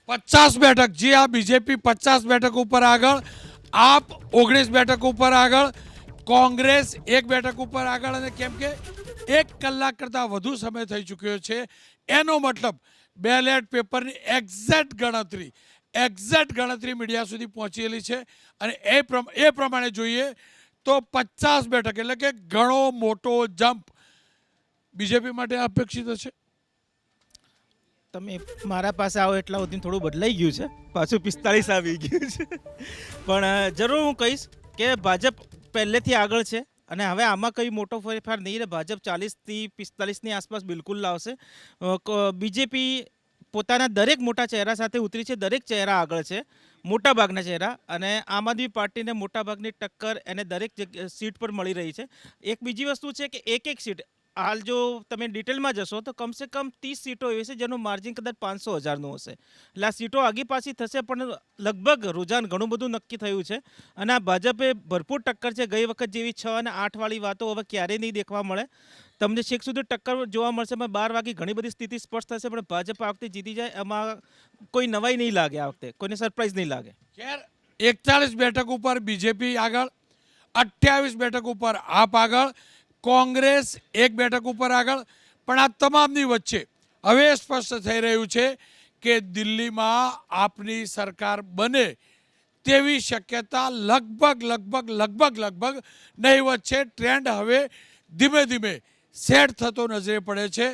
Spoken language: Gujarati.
50 બેઠક, જી આ બીજેપી 50 બેઠક ઉપર આગળ, આપ 19 બેઠક ઉપર આગળ, કોંગ્રેસ 1 બેઠક ઉપર આગળ. અને કેમ કે 1 કલાક કરતાં વધુ સમય થઈ ચૂક્યો છે, એનો મતલબ બેલેટ પેપરની એક્ઝેક્ટ ગણતરી મીડિયા સુધી પહોંચેલી છે. અને એ પ્રમાણે જોઈએ તો 50 બેઠક એટલે કે ઘણો મોટો જમ્પ બીજેપી માટે અપેક્ષિત છે. તમે મારા પાસે આવો એટલા સુધી થોડું બદલાઈ ગયું છે, પાછું 45 આવી ગયું છે. પણ જરૂર હું કહીશ કે ભાજપ પહેલેથી આગળ છે અને હવે આમાં કંઈ મોટો ફેરફાર નહીં રહે. ભાજપ 40થી 45ની આસપાસ બિલકુલ લાવશે. બીજેપી પોતાના દરેક મોટા ચહેરા સાથે ઉતરી છે, દરેક ચહેરા આગળ છે, મોટાભાગના ચહેરા. અને આમ આદમી પાર્ટીને મોટાભાગની ટક્કર એને દરેક સીટ પર મળી રહી છે. એક બીજી વસ્તુ છે કે એક સીટ હાલ જો તમે ડિટેલમાં જશો તો કમસે કમ 30 સીટો એવી છે જેનું માર્જિન કદાચ 500,000નું હશે. એટલે આ સીટો આગી પાછી થશે, પણ લગભગ રુઝાન ઘણું બધું નક્કી થયું છે. અને આ ભાજપે ભરપૂર ટક્કર છે. ગઈ વખત જેવી 6 અને 8 વાળી વાતો હવે ક્યારેય નહીં દેખવા મળે. તમને છેક સુધી ટક્કર જોવા મળશે. 12 વાગે ઘણી બધી સ્થિતિ સ્પષ્ટ થશે, પણ ભાજપ આ વખતે જીતી જાય એમાં કોઈ નવાઈ નહીં લાગે. આ વખતે કોઈને સરપ્રાઈઝ નહીં લાગે. ખેર 41 બેઠક ઉપર બીજેપી આગળ, 28 બેઠક ઉપર આપ આગળ, કોંગ્રેસ 1 બેઠક ઉપર આગળ. પણ આ તમામની વચ્ચે હવે સ્પષ્ટ થઈ રહ્યું છે કે દિલ્હીમાં આપની સરકાર બને તેવી શક્યતા લગભગ નહીવત છે. ટ્રેન્ડ હવે ધીમે ધીમે સેટ થતો નજરે પડે છે.